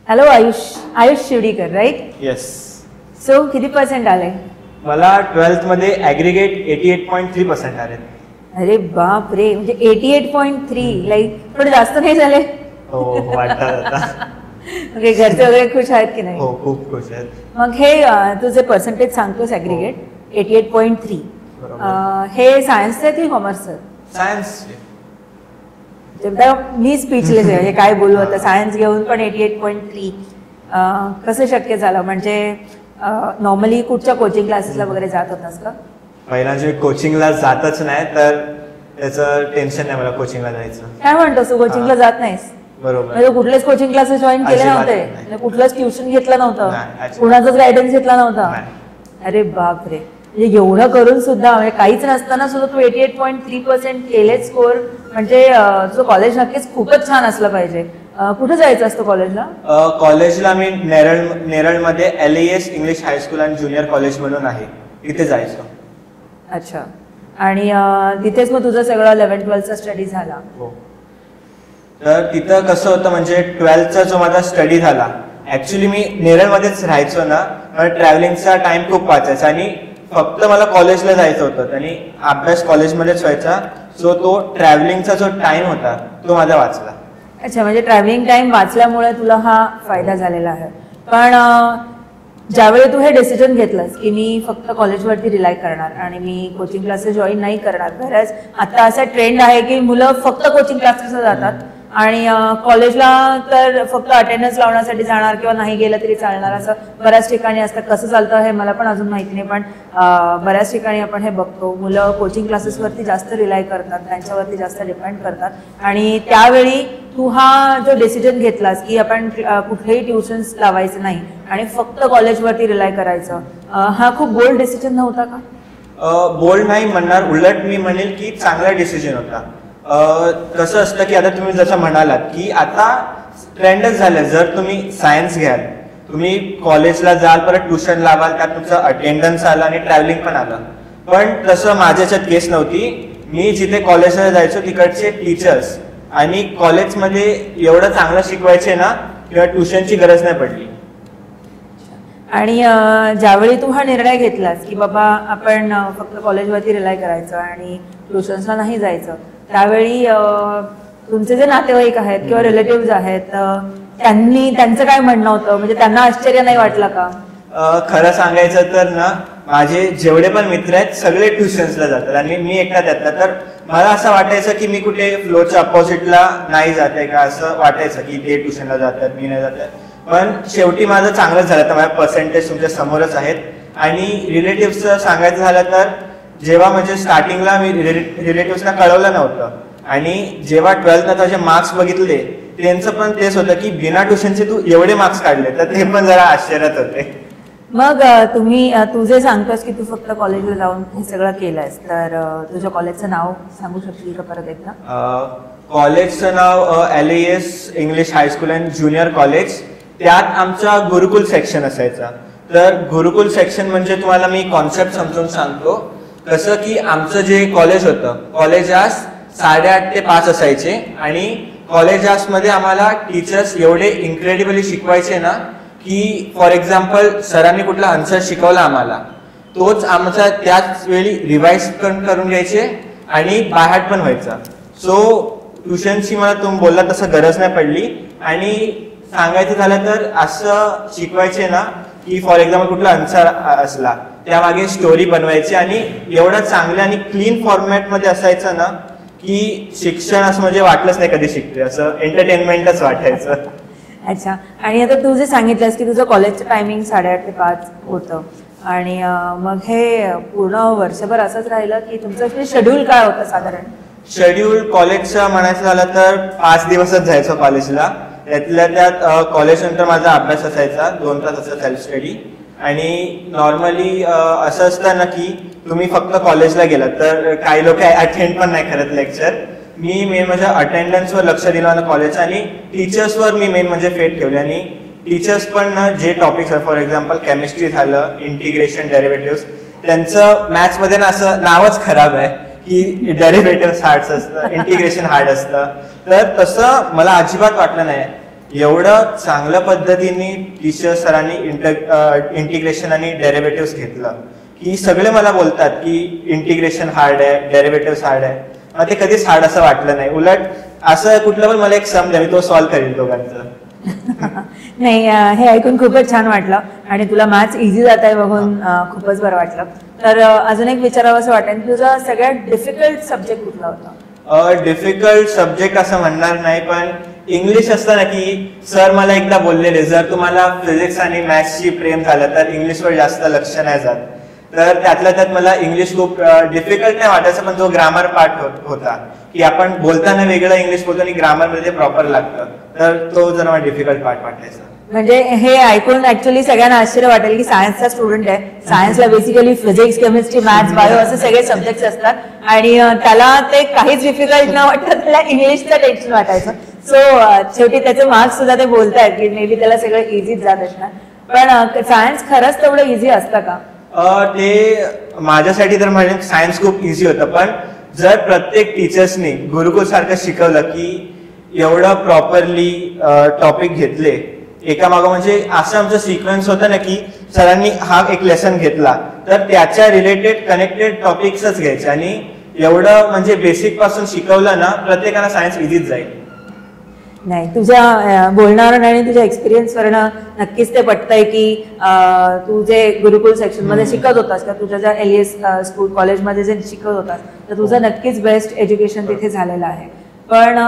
Hello Ayush Shivdikar right? Yes. So किती percent आले? मला 12th मध्ये ॲग्रिगेट 88.3% आले. अरे बाप रे, म्हणजे 88.3 लाईक थोडे जास्त नाही झाले? हो वाटतात आता. ओके, घरचे वगैरे खुश आहेत की नाही? हो खूप खुश आहेत. मग हे तुझे पर्सेंटेज सांगतोस ॲग्रिगेट 88.3, हे सायन्सचं की कॉमर्सचं? सायन्स. मी स्पीचलेस आहे, काय बोलू आता. सायन्स घेऊन पण 88.3 कसं शक्य झालं? म्हणजे नॉर्मली कुठच्या कोचिंग क्लासेसला वगैरे जात होतास का? पहिला जे कोचिंगला जातच नाही तर त्याचं टेन्शन नाही मला कोचिंगला जायचं. काय म्हणतोस तू, कोचिंगला जात नाहीस? बरोबर. म्हणजे कुठलेच कोचिंग क्लासेस जॉईन केले नव्हते? कुठलंच ट्युशन घेतलं नव्हतं? कुणाचाच गायडन्स घेतला नव्हता? अरे बाप रे, म्हणजे एवढं करून सुद्धा, म्हणजे काहीच नसताना सुद्धा तू 88.3% केले स्कोर. म्हणजे तुझं कॉलेज नक्कीच खूपच छान असलं पाहिजे. कुठे जायचं असतं कॉलेजला? कॉलेजला मी नेरळमध्ये LAS English high school and junior college म्हणून आहे, तिथे जायचं. अच्छा. आणि तिथेच मग तुझं सगळं 11th-12th स्टडी झाला? हो. तर तिथं कसं होतं, म्हणजे 12thचा जो माझा स्टडी झाला, ऍक्च्युली मी नेरळमध्येच राहायचो ना, ट्रॅव्हलिंगचा टाइम खूप वाचायचा आणि फक्त मला कॉलेजला जायचं होतं आणि अभ्यास कॉलेजमध्येच व्हायचा. सो तो ट्रॅव्हलिंगचा जो टाइम होता तो माझा वाचला. अच्छा, म्हणजे ट्रॅव्हलिंग टाइम वाचल्यामुळे तुला हा फायदा झालेला आहे. पण ज्यावेळी तू हे डिसिजन घेतलंस की मी फक्त कॉलेजवरती रिलाय करणार आणि मी कोचिंग क्लासेस जॉईन नाही करणार, बऱ्याच आता असा ट्रेंड आहे की मुलं फक्त कोचिंग क्लासेसला जातात आणि कॉलेजला तर फक्त अटेंडन्स लावण्यासाठी जाणार किंवा नाही गेलं तरी चालणार, असं बऱ्याच ठिकाणी असतं. कसं चालतं हे मला पण अजून माहिती नाही, पण बऱ्याच ठिकाणी आपण हे बघतो, मुलं कोचिंग क्लासेसवरती जास्त रिलाय करतात, त्यांच्यावरती जास्त डिपेंड करतात. आणि त्यावेळी तू हा जो डिसिजन घेतलास की आपण कुठलेही ट्युशन्स लावायचं नाही आणि फक्त कॉलेजवरती रिलाय करायचं, हा खूप बोल्ड डिसिजन नव्हता का? बोल्ड नाही म्हणणार, उलट मी म्हणेल की चांगला डिसिजन होता. कसं असतं की आता तुम्ही जसं म्हणालात की आता ट्रेंडच झालं, जर तुम्ही सायन्स घ्याल, तुम्ही कॉलेजला जाल, परत ट्युशन लावाल, त्यात तुमचं अटेंडन्स आलं आणि ट्रॅव्हलिंग पण आलं. पण तसं माझ्याच्यात केस नव्हती. मी जिथे कॉलेजला जायचो तिकडचे टीचर्स आणि कॉलेजमध्ये एवढं चांगलं शिकवायचे ना किंवा ट्युशनची गरज नाही पडली. आणि ज्यावेळी तू हा निर्णय घेतलास की बाबा आपण फक्त कॉलेजवरती रिलाय करायचं आणि ट्युशन्सला नाही जायचं, त्यावेळी तुमचे जे नातेवाईक आहेत किंवा रिलेटिव्ह आहेत त्यांचं काय म्हणणं होतं? म्हणजे त्यांना आश्चर्य नाही वाटलं का? खरं सांगायचं तर ना, माझे जेवढे पण मित्र आहेत सगळे ट्युशन्सला जातात आणि मी एकटा त्यातला. तर मला असं वाटायचं की मी कुठे फ्लोच्या अपोजिटला नाही जाते का, असं वाटायचं की ते ट्युशनला जातात मी नाही जात. पण शेवटी माझं चांगलंच झालं. तर माझ्या पर्सेंटेज तुमच्या समोरच आहेत. आणि रिलेटिव्हचं सांगायचं झालं तर जेव्हा म्हणजे स्टार्टिंगला मी रिलेटिव्हना कळवलं नव्हतं आणि जेव्हा 12th नंतर मार्क्स बघितले त्यांचं पण तेच होतं की बिना ट्युशनचे तू एवढे मार्क्स काढले, तर ते पण जरा आश्चर्यात होते. मग तू जे सांगतोस की तू फक्त कॉलेजला जाऊन हे सगळं केलंयस, तर तुझ्या कॉलेजचं नाव सांगू शकशील का परत एकदा? कॉलेजचं नाव LAS English high school and junior college. त्यात आमचा गुरुकुल सेक्शन असायचा. तर गुरुकुल सेक्शन म्हणजे तुम्हाला मी कॉन्सेप्ट समजून सांगतो. कसं की आमचं जे कॉलेज होतं, कॉलेज आज 8:30 ते 5 असायचे आणि कॉलेज मध्ये आम्हाला टीचर्स एवढे इन्क्रेडिबली शिकवायचे ना की फॉर एक्झाम्पल सरांनी कुठला आन्सर शिकवला आम्हाला, तोच आमचा त्याच वेळी रिवाइज करून घ्यायचे आणि बायहार्ट पण व्हायचा. सो ट्युशनची मला तुम्ही बोलला तसं गरज नाही पडली. आणि सांगायचं झालं तर असं शिकवायचे ना की फॉर एक्झाम्पल कुठला आन्सर असला त्यामागे स्टोरी बनवायची आणि एवढं चांगलं आणि क्लीन फॉर्मॅटमध्ये असायचं ना की शिक्षण असं म्हणजे वाटलंच नाही कधी शिकते, असं एंटरटेनमेंटच वाटायचं. अच्छा. आणि आता तू जे सांगितलंस की तुझं कॉलेजचं टायमिंग 8:30 ते 5 होतं आणि मग हे पूर्ण वर्षभर असंच राहिलं की तुमचं शेड्यूल काय होतं साधारण? शेड्यूल कॉलेजचं म्हणायचं झालं तर 5 दिवसच जायचं कॉलेजला. त्यातल्या त्यात कॉलेज नंतर माझा अभ्यास असायचा 2 तास असा सेल्फ स्टडी. आणि नॉर्मली असं असतं ना की तुम्ही फक्त कॉलेजला गेलात तर काही लोक अटेंड पण नाही करत लेक्चर. मी मेन म्हणजे अटेंडन्सवर लक्ष दिलं ना कॉलेज, आणि टीचर्सवर मी मेन म्हणजे फेट ठेवले. आणि टीचर्स पण ना जे टॉपिक्स आहेत, फॉर एक्झाम्पल केमिस्ट्री झालं, इंटिग्रेशन, डेरिव्हेटिव्स, त्यांचं मॅथ्समध्ये ना असं नावच खराब आहे की डेरिव्हेटिव्स हार्ड असतं, इंटिग्रेशन हार्ड असतं. तर तसं मला अजिबात वाटलं नाही. एवढं चांगल्या पद्धतीने टीचर सरांनी इंटिग्रेशन आणि डेरिव्हेटिव्ह घेतलं की सगळे मला बोलतात की इंटिग्रेशन हार्ड आहे, डेरिव्हेटिव्ह हार्ड आहे. मग ते कधीच हार्ड असं वाटलं नाही. उलट असं कुठलं पण मला एक सम द्या, मी तो सॉल्व्ह करेल दोघांचं. नाही, हे ऐकून खूपच छान वाटलं आणि तुला मॅथ्स इझी जात आहे बघून खूपच बरं वाटलं. तर अजून एक विचारावं असं वाटेल, तुझा सगळ्यात डिफिकल्ट सब्जेक्ट कुठला होता? डिफिकल्ट सब्जेक्ट असं म्हणणार नाही, पण इंग्लिश असतं ना की सर मला एकदा बोललेले जर तुम्हाला फिजिक्स आणि मॅथ्सची प्रेम झालं तर इंग्लिशवर जास्त लक्ष नाही जात. तर त्यातल्या त्यात मला इंग्लिश खूप डिफिकल्ट नाही वाटायचं, पण जो ग्रामर पार्ट होता की आपण बोलताना वेगळं इंग्लिश बोलतो आणि ग्रामर मध्ये प्रॉपर लागतं, तर तो जरा मला डिफिकल्ट पार्ट वाटायचा. म्हणजे हे ऐकून ऍक्च्युअली सगळ्यांना आश्चर्य वाटेल की सायन्सचा स्टुडंट आहे, सायन्सला basically physics, chemistry, maths, bio असे सगळे सब्जेक्ट्स असतात आणि त्याला ते काहीच डिफिकल्ट न वाटतं, त्याला इंग्लिशचं टेन्शन वाटायचं. सो शेवटी त्याचे मार्क्स सुद्धा ते बोलतायत की मे बी त्याला सगळं इझीच जात असणार. पण सायन्स खरंच तेवढं इझी असतं का? ते माझ्यासाठी तर म्हणजे सायन्स खूप इझी होतं, पण जर प्रत्येक टीचर्सनी गुरुकुल सारखं शिकवलं की एवढं प्रॉपरली टॉपिक घेतले एका मागं, म्हणजे असं आमचं सिक्वेन्स होतं ना की सरांनी हा एक लेसन घेतला तर त्याच्या रिलेटेड कनेक्टेड टॉपिक्सच घ्यायचे आणि एवढं म्हणजे बेसिक पासून शिकवलं ना प्रत्येकाला सायन्स इझीच जाईल. नाही, तुझ्या बोलण्यावरून आणि तुझ्या एक्सपिरियन्सवरनं नक्कीच ते पटतंय की तू जे गुरुकुल सेक्शन मध्ये शिकत होतास किंवा तुझ्या ज्या LES स्कूल कॉलेजमध्ये जे शिकत होतास तर तुझं नक्कीच बेस्ट एज्युकेशन तिथे झालेलं आहे. पण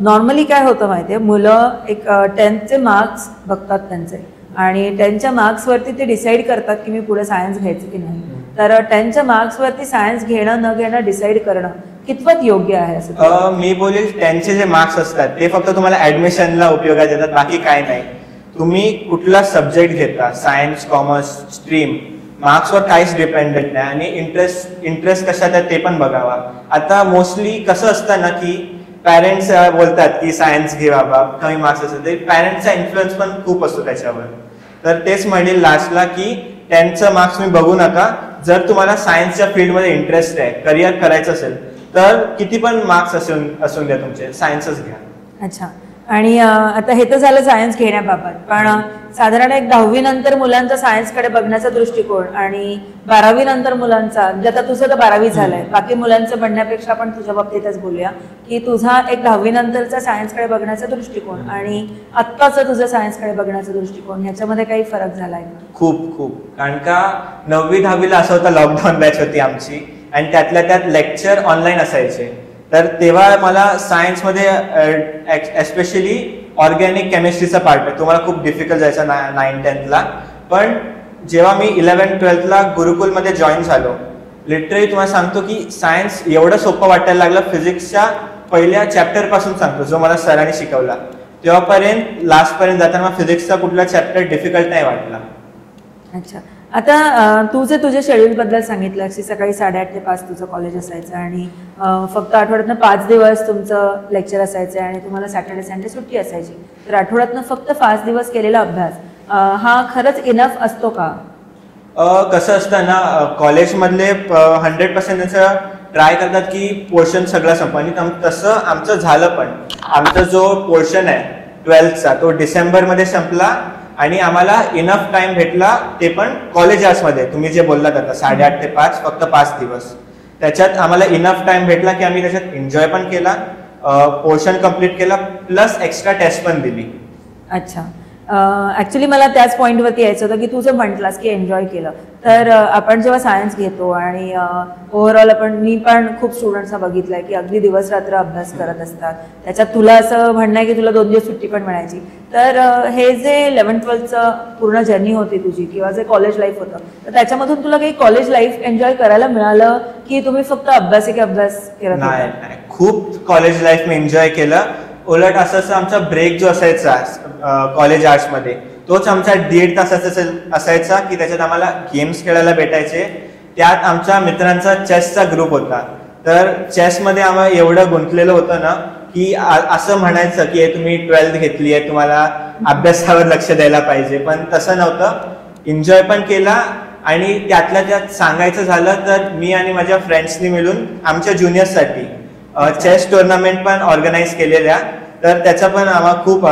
नॉर्मली काय होतं माहितीये, मुलं एक 10th चे मार्क्स बघतात त्यांचे आणि 10च्या मार्क्सवरती ते डिसाईड करतात की मी पुढे सायन्स घ्यायचं की नाही. तर 10च्या मार्क्सवरती सायन्स घेणं न घेणं डिसाईड करणं कितपत योग्य आहे असं? मी बोलेल 10चे जे मार्क्स असतात ते फक्त तुम्हाला ऍडमिशनला उपयोगात येतात, बाकी काय नाही. तुम्ही कुठला सब्जेक्ट घेता, सायन्स, कॉमर्स, स्ट्रीम, मार्क्सवर काहीच डिपेंडेंट नाही आणि इंटरेस्ट कशात आहे ते पण बघावा. आता मोस्टली कसं असतं ना की पॅरेंट्स बोलतात की सायन्स घे बाबा, कमी मार्क्स असेल तरी पॅरेंट्सचा इन्फ्लुएन्स पण खूप असतो त्याच्यावर. तर तेच म्हणेल लास्टला की 10चं मार्क्स मी बघू नका. जर तुम्हाला सायन्सच्या फील्डमध्ये इंटरेस्ट आहे, करिअर करायचं असेल तर किती पण मार्क्स असून द्या तुमचे, सायन्सच घ्या. अच्छा, आणि आता हे तर झालं सायन्स घेण्याबाबत, पण साधारण एक 10वी नंतर मुलांचा सायन्सकडे बघण्याचा दृष्टिकोन आणि 12वी नंतर मुलांचा, आता तुझं तर 12वी झालंय, बाकी मुलांचं म्हणण्यापेक्षा आपण तुझ्या बाबतीतच बोलूया की तुझा एक 10वी नंतरचा सायन्सकडे बघण्याचा दृष्टिकोन आणि आत्ताचं तुझं सायन्सकडे बघण्याचा दृष्टिकोन ह्याच्यामध्ये काही फरक झालाय का? खूप, कारण का 9वी 10वीला असं होतं, लॉकडाऊन बॅच होती आमची आणि त्यातल्या त्यात लेक्चर ऑनलाईन असायचे. तर तेव्हा मला सायन्समध्ये एस्पेशली ऑर्गॅनिक केमिस्ट्रीचा पार्ट आहे, तुम्हाला खूप डिफिकल्ट जायचा 9th 10thला. पण जेव्हा मी 11th 12thला गुरुकुलमध्ये जॉईन झालो, लिटरली तुम्हाला सांगतो की सायन्स एवढं सोपं वाटायला लागलं. फिजिक्सच्या पहिल्या चॅप्टर पासून सांगतो जो मला सरांनी शिकवला, तेव्हापर्यंत लास्टपर्यंत जाताना फिजिक्सचा कुठला चॅप्टर डिफिकल्ट नाही वाटला. अच्छा, आता तू जे तुझ्या शेड्यूल बद्दल सांगितलं की सकाळी 8:30 ते 5 तुझं कॉलेज असायचं आणि फक्त आठवड्यातनं 5 दिवस तुमचं लेक्चर असायचं आणि तुम्हाला सॅटर्डे संडे सुट्टी असायची. तर आठवड्यातनं फक्त 5 दिवस केलेला अभ्यास हा खरंच इनफ असतो का? कसं असतं ना, कॉलेजमधले 100% ट्राय करतात की पोर्शन सगळं संपवा आणि तसं आमचं झालं. पण आमचा जो पोर्शन आहे 12thचा तो डिसेंबरमध्ये संपला आणि आम्हाला इनफ टाइम भेटला, ते पण कॉलेज आवर्समध्ये. तुम्ही जे बोललात आता 8:30 ते 5 फक्त 5 दिवस, त्याच्यात आम्हाला इनफ टाइम भेटला की आम्ही त्याच्यात एन्जॉय पण केला, पोर्शन कम्प्लीट केला, प्लस एक्स्ट्रा टेस्ट पण दिली. अच्छा, ऍक्च्युली मला त्याच पॉईंटवरती यायचं होतं की तू जर म्हटलास की एन्जॉय केलं, तर आपण जेव्हा सायन्स घेतो आणि ओव्हरऑल मी पण खूप स्टुडंट्सना बघितलंय की अगदी दिवस रात्र अभ्यास करत असतात. त्याच्यात तुला असं म्हणणं आहे की तुला 2 दिवस सुट्टी पण मिळायची. तर हे जे 11th 12thचं पूर्ण जर्नी होती तुझी किंवा जे कॉलेज लाईफ होतं, तर त्याच्यामधून तुला काही कॉलेज लाईफ एन्जॉय करायला मिळालं की तुम्ही फक्त अभ्यास केला? नाही, खूप कॉलेज लाईफ मी एन्जॉय केलं. उलट असं आमचा ब्रेक जो असायचा कॉलेज आर्ट्समध्ये तोच आमचा 1.5 तासाचा असायचा की त्याच्यात आम्हाला गेम्स खेळायला भेटायचे. त्यात आमच्या मित्रांचा चेसचा ग्रुप होता. तर चेसमध्ये आम्हाला एवढं गुंतलेलं होतं ना की असं म्हणायचं की तुम्ही 12th घेतली आहे, तुम्हाला अभ्यासावर लक्ष द्यायला पाहिजे. पण तसं नव्हतं, एन्जॉय पण केला. आणि त्यातल्या त्यात सांगायचं झालं तर मी आणि माझ्या फ्रेंड्सनी मिळून आमच्या ज्युनियर्ससाठी चेस टुर्नामेंट पण ऑर्गनाईज केलेल्या. तर त्याचा पण आम्हाला खूप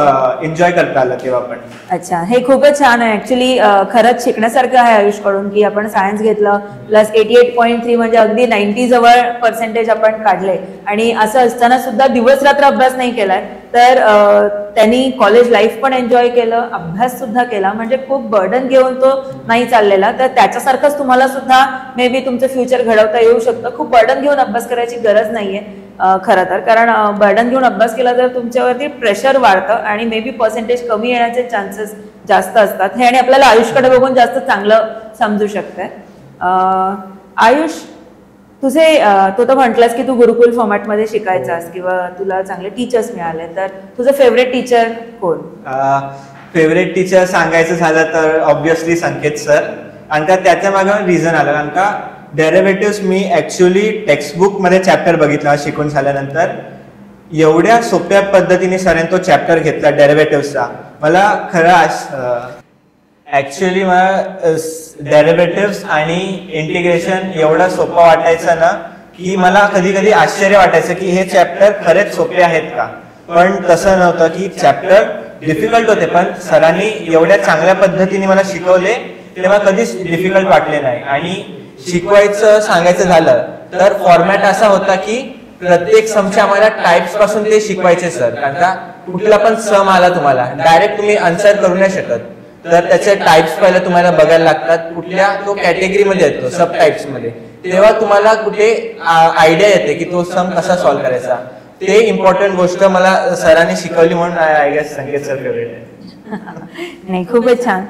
एन्जॉय करता आलं तेव्हा पण. अच्छा, हे खूपच छान आहे ऍक्च्युली. खरंच शिकण्यासारखं आहे आयुषकडून की आपण सायन्स घेतलं प्लस 88.3 म्हणजे अगदी 90 जवळ पर्सेंटेज आपण काढले आणि असं असताना सुद्धा दिवस रात्र अभ्यास नाही केलाय. तर त्यांनी कॉलेज लाईफ पण एन्जॉय केलं, अभ्यास सुद्धा केला, म्हणजे खूप बर्डन घेऊन तो नाही चाललेला. तर त्याच्यासारखंच तुम्हाला सुद्धा मे बी तुमचं फ्युचर घडवता येऊ शकतं. खूप बर्डन घेऊन अभ्यास करायची गरज नाहीये खरं तर, कारण बर्डन घेऊन अभ्यास केला तर तुमच्यावरती प्रेशर वाढतं आणि मे बी पर्सेंटेज कमी येण्याचे चान्सेस जास्त असतात. हे आणि आपल्याला आयुषकडे बघून जास्त चांगलं समजू शकतंय. आयुष, तुझे तो तर म्हटलंस की तू गुरुकुल फॉर्मॅटमध्ये शिकायचास किंवा तुला चांगले टीचर्स मिळाले, तर तुझं फेवरेट टीचर कोण? फेवरेट टीचर सांगायचं झालं तर ऑब्विसली संकेत सर. आणि त्याच्या मागे रिझन आलं, कारण का डेरिव्हेटिव्ह मी ऍक्च्युली टेक्स्टबुक मध्ये चॅप्टर बघितला शिकून झाल्यानंतर. एवढ्या सोप्या पद्धतीने सरांनी तो चॅप्टर घेतला डेरिव्हेटिव्हचा. मला खरं ऍक्च्युली मला डेरिव्हेटिव्ह आणि इंटिग्रेशन एवढा सोपा वाटायचं ना की मला कधी कधी आश्चर्य वाटायचं की हे चॅप्टर खरेच सोपे आहेत का. पण तसं नव्हतं की चॅप्टर डिफिकल्ट होते, पण सरांनी एवढ्या चांगल्या पद्धतीने मला शिकवले तेव्हा कधीच डिफिकल्ट वाटले नाही. आणि शिकवायचं सांगायचं झालं तर फॉर्मॅट असा होता की प्रत्येक समच्या आम्हाला टाइप्स पासून ते शिकवायचे सर. कारण का कुठला पण सम आला तुम्हाला डायरेक्ट तुम्ही आन्सर करू नाही शकत, तर त्याचे टाइप्स पहिले तुम्हाला बघायला लागतात, कुठल्या तो कॅटेगरीमध्ये येतो सब टाइप्स मध्ये, तेव्हा तुम्हाला कुठे आयडिया येते की तो सम कसा सॉल्व्ह करायचा. ते इम्पॉर्टंट गोष्ट मला सरांनी शिकवली म्हणून I guess Sanket sir favourite आहे. नाही, खूपच छान.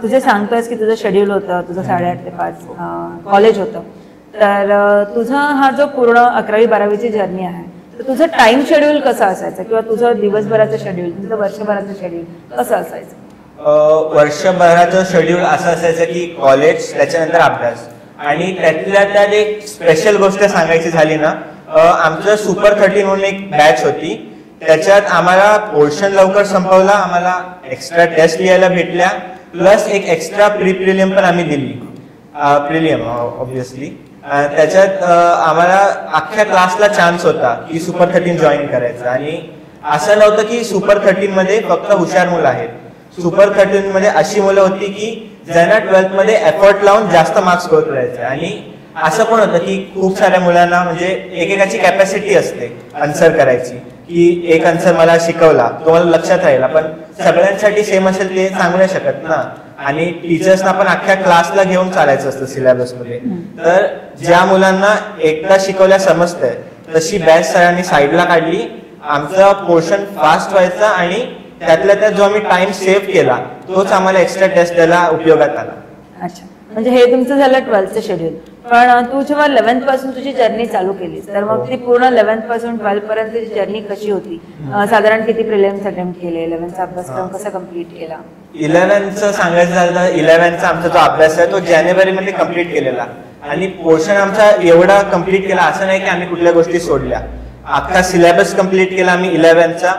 तुझे सांगतोयस की तुझं शेड्यूल होतं, तुझं 8:30 ते 5 कॉलेज होतं, तर तुझा हा जो पूर्ण 11वी-12वीची जर्नी आहे, तर तुझं टाइम शेड्यूल कसं असायचं किंवा तुझं दिवसभराचं शेड्यूल, तुझं वर्षभराचं शेड्यूल कसं असायचं? वर्षभराचं शेड्यूल असं असायचं की कॉलेज, त्याच्यानंतर अभ्यास, आणि त्यातल्या त्यात एक स्पेशल गोष्ट सांगायची झाली ना, आमचं सुपर 13 म्हणून एक बॅच होती. त्याच्यात आम्हाला पोर्शन लवकर संपवला, आम्हाला एक्स्ट्रा टेस्ट लिहायला भेटल्या, प्लस एक एक्स्ट्रा प्रिलियम पण आम्ही दिली. Prelim obviously. त्याच्यात आम्हाला अख्ख्या क्लासला चान्स होता की सुपर 13 जॉईन करायचा. आणि असं नव्हतं की सुपर 13 मध्ये फक्त हुशार मुलं आहेत. सुपर 13 मध्ये अशी मुलं होती की ज्यांना 12th मध्ये एफर्ट लावून जास्त मार्क्स स्कोर करायचे. आणि असं पण होतं की खूप साऱ्या मुलांना म्हणजे एकेकाची कॅपॅसिटी असते आन्सर करायची, की एक आन्सर मला शिकवला तो मला लक्षात राहिला, पण सगळ्यांसाठी सेम असेल ते सांगू नाही शकत ना. आणि टीचर्सना पण अख्ख्या क्लासला घेऊन चालायचं असतं सिलेबस मध्ये. तर ज्या मुलांना एकदा शिकवल्या समजतंय तशी बॅच सरांनी साईडला काढली. आमचा पोर्शन फास्ट व्हायचा आणि त्यातल्या त्यात जो आम्ही टाइम सेव्ह केला तोच आम्हाला एक्स्ट्रा टेस्ट द्यायला उपयोगात आला. अच्छा, म्हणजे हे तुमचं झालं 12thचं शेड्यूल. पण तू जेव्हा 11th पासून तुझी जर्नी चालू केलीस, तर मग ती पूर्ण 11th पासून 12th पर्यंतची जर्नी कशी होती? साधारण किती प्रिलिम्स अटेम्प्ट केले, 11thचा अभ्यासक्रम कसा कम्प्लीट केला? 11th सांगायचं झालं तर 11thचा आमचा जो अभ्यास आहे तो जानेवारीमध्ये कम्प्लीट केलेला. आणि पोर्शन आमचा एवढा कम्प्लीट केला असं नाही की आम्ही कुठल्या गोष्टी सोडल्या. अख्खा सिलेबस कम्प्लीट केला आम्ही 11thचा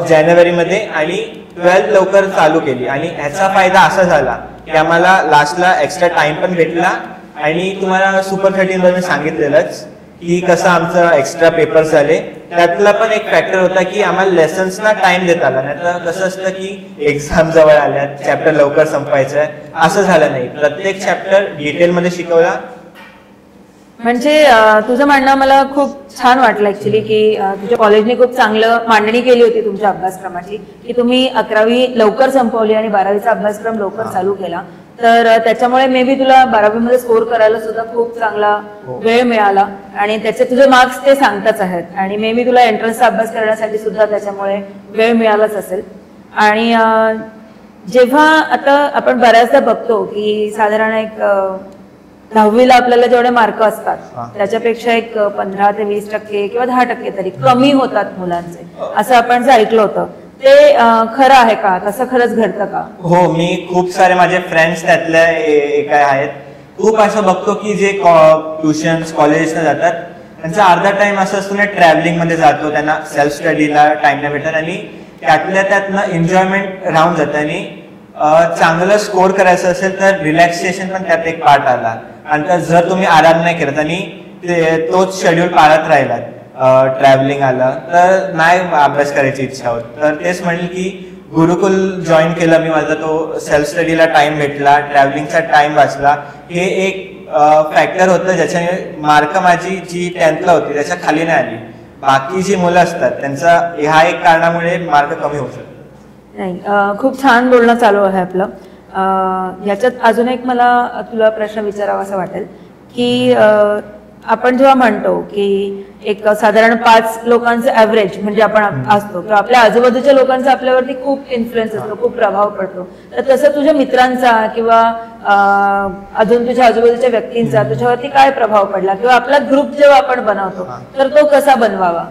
जानेवारीमध्ये, आणि 12th लवकर चालू केली. आणि ह्याचा फायदा असा झाला की आम्हाला लास्टला एक्स्ट्रा टाइम पण भेटला. आणि तुम्हाला सुपर 13 मध्ये सांगितलेलंच की कसं आमचं एक्स्ट्रा पेपर्स झाले, त्यातला पण एक फॅक्टर होता की आम्हाला लेसन्सना टाइम देता आला. नाही तर कसं असतं की एक्झाम जवळ आल्यात, चॅप्टर लवकर संपायचं आहे, असं झालं नाही. प्रत्येक चॅप्टर डिटेलमध्ये शिकवला. म्हणजे तुझं म्हणणं मला खूप छान वाटलं ऍक्च्युली की तुझ्या कॉलेजने खूप चांगलं मांडणी केली होती तुमच्या अभ्यासक्रमाची, की तुम्ही 11वी लवकर संपवली आणि 12वीचा अभ्यासक्रम लवकर चालू केला. तर त्याच्यामुळे मे बी तुला 12वीमध्ये स्कोर करायला सुद्धा खूप चांगला वेळ मिळाला आणि त्याचे तुझे मार्क्स ते सांगताच आहेत. आणि मे बी तुला एंट्रन्सचा अभ्यास करण्यासाठी सुद्धा त्याच्यामुळे वेळ मिळालाच असेल. आणि जेव्हा आता आपण बऱ्याचदा बघतो की साधारण एक 10वीला आपल्याला जेवढे मार्क असतात त्याच्यापेक्षा एक 15 ते 20% किंवा 10% तरी कमी होतात मुलांचे, असं आपण जे ऐकलं होतं ते खरं आहे का? तसं खरंच घडतं का? हो, मी खूप सारे माझे फ्रेंड्स त्यातल्या काय आहेत. खूप असं बघतो की जे ट्युशन्स कॉलेजेसला जातात त्यांचा अर्धा टाइम असं असतो ना ट्रॅव्हलिंग मध्ये जातो, त्यांना सेल्फ स्टडीला टाइम नाही भेटत आणि त्यातल्या त्यातनं एन्जॉयमेंट राहून जातं. आणि चांगलं स्कोर करायचं असेल तर रिलॅक्सेशन पण त्यात एक पार्ट आला. आणि जर तुम्ही आराम नाही करत आणि तोच शेड्यूल पाळत राहिलात ट्रॅव्हलिंग आलं तर नाही अभ्यास करायची इच्छा होत. तर तेच म्हणेल की गुरुकुल जॉईन केलं मी, माझा तो सेल्फ स्टडीला टाइम भेटला, ट्रॅव्हलिंगचा टाइम वाचला. हे एक फॅक्टर होतं ज्याच्याने मार्क माझी जी 10th होती त्याच्या खाली नाही आली. बाकी जी मुलं असतात त्यांचा ह्या एक कारणामुळे मार्क कमी होऊ शकतो. नाही, खूप छान बोलणं चालू आहे आपलं. याच्यात अजून एक मला तुला प्रश्न विचारावा असं वाटेल की आपण जेव्हा म्हणतो की एक साधारण 5 लोकांचं ॲव्हरेज म्हणजे आपण असतो किंवा आपल्या आजूबाजूच्या लोकांचा आपल्यावरती खूप इन्फ्लुएन्स असतो, खूप प्रभाव पडतो. तर तसं तुझ्या मित्रांचा किंवा अजून तुझ्या आजूबाजूच्या व्यक्तींचा तुझ्यावरती काय प्रभाव पडला किंवा आपला ग्रुप जेव्हा आपण बनवतो तर तो कसा बनवावा?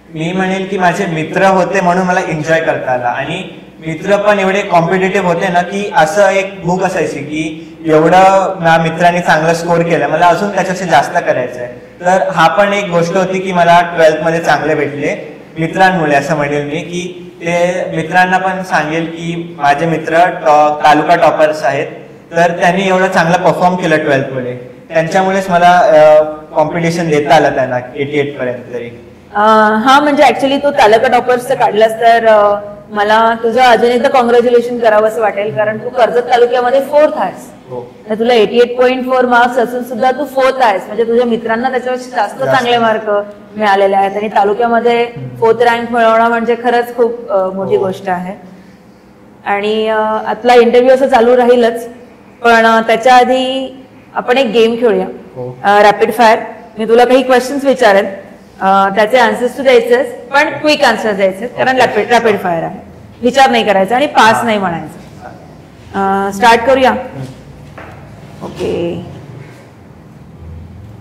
मी म्हणेल की माझे मित्र होते म्हणून मला एन्जॉय करता आला, आणि मित्र पण एवढे कॉम्पिटेटिव्ह होते ना की असं एक भूक असायची की एवढं माझ्या मित्रांनी चांगलं स्कोर केलं, मला अजून त्याच्यापेक्षा जास्त करायचं आहे. तर हा पण एक गोष्ट होती की मला 12th मध्ये चांगले भेटले मित्रांमुळे, असं म्हणेल मी. की ते मित्रांना पण सांगेल की माझे मित्र तालुका टॉपर्स आहेत, तर त्यांनी एवढं चांगलं परफॉर्म केलं 12th मध्ये, त्यांच्यामुळेच मला कॉम्पिटिशन देता आलं त्यांना 88 पर्यंत तरी. हा, म्हणजे ऍक्च्युली तू तालुका टॉपर्सचं काढलास तर मला तुझं अजून एकदा कॉंग्रॅच्युलेशन करावं असं वाटेल, कारण तू कर्जत तालुक्यामध्ये 4th आहेस. तर तुला 88.4 मार्क्स असून सुद्धा तू 4th आहेस, म्हणजे तुझ्या मित्रांना त्याच्यापेक्षा जास्त चांगले मार्क मिळालेले आहेत आणि तालुक्यामध्ये 4th रँक मिळवणं म्हणजे खरंच खूप मोठी गोष्ट आहे. आणि आपला इंटरव्ह्यू असं चालू राहीलच, पण त्याच्या आधी आपण एक गेम खेळूया, रॅपिड फायर. मी तुला काही क्वेश्चन्स विचारेन, त्याचे आन्सर्स तू द्यायचे पण क्विक आन्सर द्यायचे, कारण रॅपिड फायर आहे, विचार नाही करायचा आणि पास नाही म्हणायचं. स्टार्ट करूया. ओके.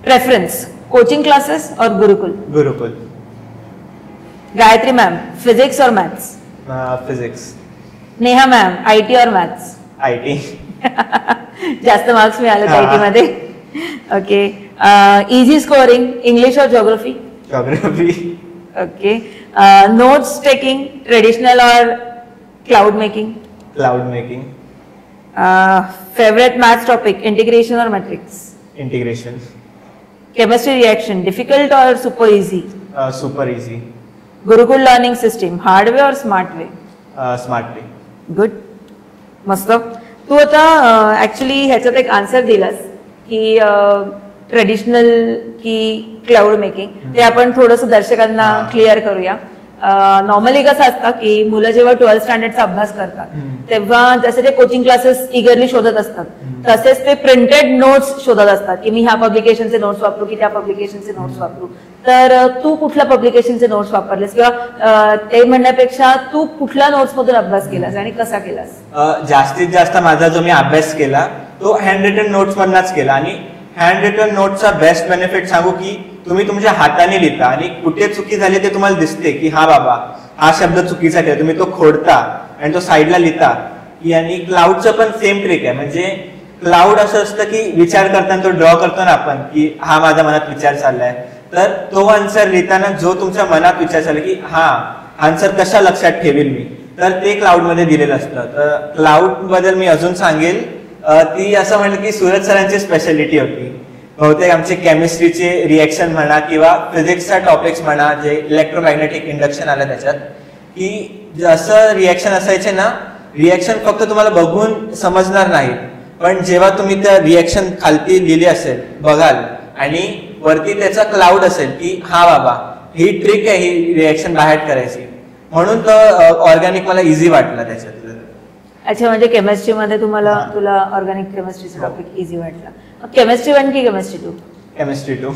प्रेफरन्स, कोचिंग क्लासेस और गुरुकुल? गुरुकुल. गायत्री मैम, फिजिक्स और maths? Physics. Neha ma'am, IT और मैथ्स? आईटी. जास्त मार्क्स मिळाले आईटी मध्ये. ओके. इजी स्कोरिंग, इंग्लिश और geography? Geography. Okay. Notes taking, traditional और cloud making? Cloud making. Favourite maths topic, integration और matrix? Integration. Chemistry reaction, difficult और super easy? Super easy. Gurukul learning system, hard way और smart way? Smart way. Good, मस्त. तू आता actually ह्याच्यात एक answer दिलास की ट्रेडिशनल की क्लाउड मेकिंग, ते आपण थोडंसं दर्शकांना क्लिअर करूया. नॉर्मली कसं असतं की मुलं जेव्हा 12th स्टँडर्डचा अभ्यास करतात तेव्हा जसे ते कोचिंग क्लासेस इगरली शोधत असतात तसेच ते प्रिंटेड नोट्स शोधत असतात की मी ह्या पब्लिकेशनचे नोट्स वापरू की त्या पब्लिकेशनचे नोट्स वापरू. तर तू कुठल्या पब्लिकेशनचे नोट्स वापरलेस किंवा ते म्हणण्यापेक्षा तू कुठल्या नोट्स मधून अभ्यास केलास आणि कसा केलास? जास्तीत जास्त माझा जो मी अभ्यास केला तो हँड रिटन नोट्स मधूनच केला. आणि हँड रिटन नोट्सचा बेस्ट बेनिफिट सांगू की तुम्ही तुमच्या हाताने लिहिता आणि कुठे चुकी झाली ते तुम्हाला दिसते की हा बाबा हा शब्द चुकीचा आहे, तुम्ही तो खोडता आणि तो साईडला लिहिता. आणि क्लाउडचं पण सेम ट्रिक आहे. म्हणजे क्लाउड असं असतं की विचार करताना तो ड्रॉ करतो ना आपण की हा माझ्या मनात विचार चाललाय, तर तो आन्सर लिहिताना जो तुमच्या मनात विचार चालला की हा आन्सर कशा लक्षात ठेवेल मी, तर ते क्लाउड मध्ये दिलेलं असतं. तर क्लाउड बद्दल मी अजून सांगेल, ती असं म्हणलं की सूरज सरांची स्पेशालिटी होती. बहुतेक आमचे केमिस्ट्रीचे रिएक्शन म्हणा किंवा फिजिक्सचा टॉपिक्स म्हणा, जे इलेक्ट्रोमॅग्नेटिक इंडक्शन आलं त्याच्यात, की जसं रिएक्शन असायचे ना, रिएक्शन फक्त तुम्हाला बघून समजणार नाही, पण जेव्हा तुम्ही त्या रिएक्शन खालती लिहिली असेल बघाल आणि वरती त्याचा क्लाउड असेल की हा बाबा ही ट्रिक आहे ही रिएक्शन बाहेर करायची, म्हणून तो ऑर्गॅनिक मला इझी वाटला त्याच्यात. अच्छा, म्हणजे केमिस्ट्रीमध्ये तुला ऑर्गॅनिक केमिस्ट्रीचा टॉपिक इझी वाटला. केमिस्ट्री 1 की केमिस्ट्री 2? केमिस्ट्री 2.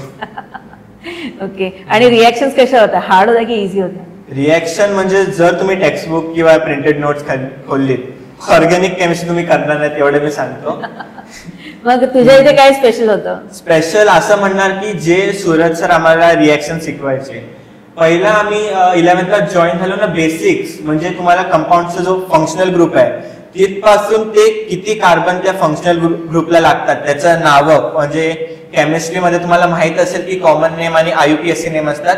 ओके. आणि रिएक्शन्स कशा होत्या, हार्ड होत्या की इझी होत्या? रिएक्शन म्हणजे जर तुम्ही टेक्स्टबुक किंवा प्रिंटेड नोट्स खोललीत, ऑर्गॅनिक केमिस्ट्री तुम्ही करणार नाही तेवढं मी सांगतो. मग तुझ्या इथे काय स्पेशल होतं? स्पेशल असं म्हणणार की जे सूरज सर आम्हाला रिएक्शन शिकवायचे. पहिला आम्ही 11th ला जॉईन झालो ना, बेसिक्स म्हणजे तुम्हाला कंपाऊंडचा जो फंक्शनल ग्रुप आहे तिथपासून ते किती कार्बन त्या फंक्शनल ग्रुपला लागतात त्याचं नावं, म्हणजे केमिस्ट्रीमध्ये तुम्हाला माहित असेल की कॉमन नेम आणि IUPAC नेम असतात,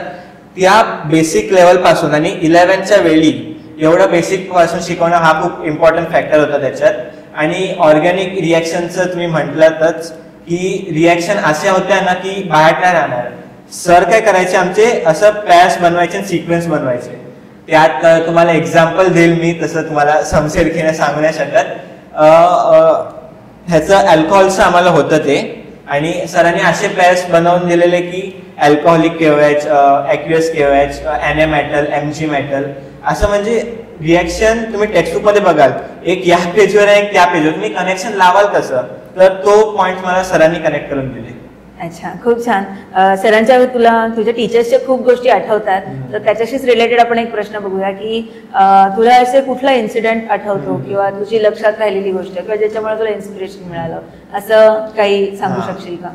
त्या बेसिक लेवल पासून आणि 11th वेळी एवढं बेसिक पासून शिकवणं हा खूप इम्पॉर्टंट फॅक्टर होता त्याच्यात. आणि ऑर्गॅनिक रिएक्शनचं तुम्ही म्हटलंच की रिएक्शन अशा होत्या ना की बाहेर नाही राहणार, सर काय करायचे आमचे असं पॅच बनवायचे आणि सिक्वेन्स बनवायचे. त्यात तुम्हाला एक्झाम्पल देईल मी, तसं तुम्हाला समसेरखीने सांगू नाही शकत. ह्याचं अल्कोहोलचं आम्हाला होतं ते, आणि सरांनी असे पॅच बनवून दिलेले की alcoholic KOH, aqueous KOH, NA metal, MG metal, असं म्हणजे रिॲक्शन तुम्ही टेक्स्टबुक मध्ये बघाल, एक या पेजवर आहे एक त्या पेजवर, तुम्ही कनेक्शन लावाल कसं, तर तो पॉइंट मला सरांनी कनेक्ट करून दिले. अच्छा, खूप छान. सरांच्या तुला तुझ्या टीचर्सच्या खूप गोष्टी आठवतात, तर त्याच्याशीच रिलेटेड आपण एक प्रश्न बघूया की तुला असे कुठला इन्सिडेंट आठवतो किंवा तुझी लक्षात राहिलेली गोष्ट किंवा ज्याच्यामुळे तुला इन्स्पिरेशन मिळालं, असं काही सांगू शकशील का?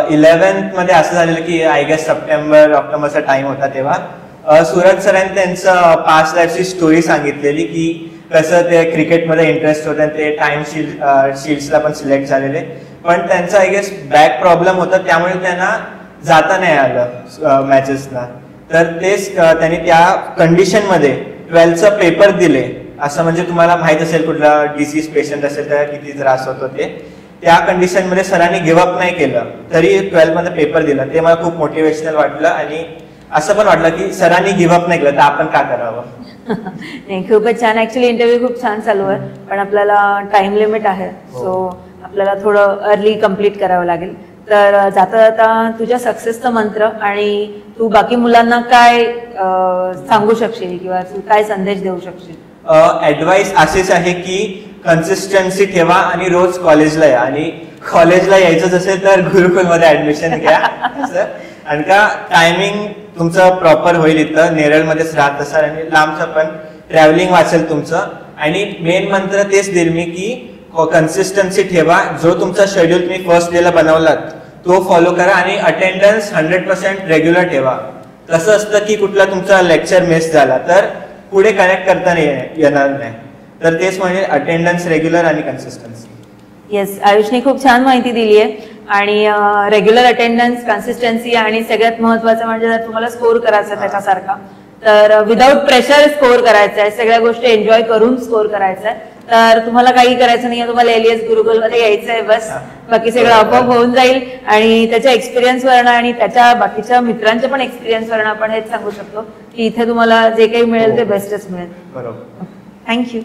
11th मध्ये असं झालेलं की आय गेस सप्टेंबर ऑक्टोबरचा टाइम होता, तेव्हा सूरज सरांनी त्यांचं पास्ट लाईफची स्टोरी सांगितलेली की कसं ते क्रिकेटमध्ये इंटरेस्ट होतं, ते टाइम शील्ड्सला पण सिलेक्ट झालेले, पण त्यांचा आय गेस बॅक प्रॉब्लेम होता, त्यामुळे त्यांना जाता नाही आलं मॅचेसला. तर तेच त्यांनी त्या कंडिशनमध्ये 12th पेपर दिले. असं म्हणजे तुम्हाला माहित असेल कुठला डिसीज पेशंट असेल तर किती त्रास होतो ते, त्या कंडिशनमध्ये सरांनी गिव्हअप नाही केलं, तरी 12th मध्ये पेपर दिला. ते मला खूप मोटिवेशनल वाटलं आणि असं पण वाटलं की सरांनी गिव्हअप नाही केलं तर आपण का करावं. नाही, खूपच छान. ऍक्च्युली इंटरव्ह्यू खूप छान चालू आहे, पण आपल्याला टाइम लिमिट आहे, सो आपल्याला थोडं अर्ली कम्प्लीट करावं लागेल. तर जाता जाता तुझ्या सक्सेसचं मंत्र आणि तू बाकी मुलांना काय सांगू शकशील किंवा तू काय संदेश देऊ शकशील? ऍडवाइस असेच आहे की कन्सिस्टन्सी ठेवा आणि रोज कॉलेजला या, आणि कॉलेजला यायचं असेल तर गुरुकुलमध्ये ऍडमिशन घ्या. आणि का टायमिंग तुमचं प्रॉपर होईल, इथं नेरळमध्येच राहत असाल आणि लांबचं पण ट्रॅव्हलिंग वाचेल तुमचं. आणि मेन मंत्र तेच देईल मी की कन्सिस्टन्सी ठेवा, जो तुमचा शेड्यूल तुम्ही फर्स्ट डेला बनवलात तो फॉलो करा आणि अटेंडन्स 100% रेग्युलर ठेवा. कसं असतं की कुठला तुमचा लेक्चर मिस झाला तर पुढे कनेक्ट करता येणार नाही, तर तेच म्हणजे अटेंडन्स रेग्युलर आणि कन्सिस्टन्सी. येस, आयुषने खूप छान माहिती दिली आहे. आणि रेग्युलर अटेंडन्स, कन्सिस्टन्सी आणि सगळ्यात महत्वाचं म्हणजे जर तुम्हाला स्कोर करायचं आहे त्याच्यासारखा, तर विदाऊट प्रेशर स्कोर करायचं आहे, सगळ्या गोष्टी एन्जॉय करून स्कोर करायचं आहे. तर तुम्हाला काही करायचं नाहीये, तुम्हाला एलियस गुरुकुलमध्ये यायचं आहे बस, बाकी सगळं आपोआप होऊन जाईल. आणि त्याच्या एक्सपिरियन्सवरनं आणि त्याच्या बाकीच्या मित्रांच्या पण एक्सपिरियन्सवरनं आपण हेच सांगू शकतो की इथे तुम्हाला जे काही मिळेल ते बेस्टच मिळेल. बरोबर. थँक्यू.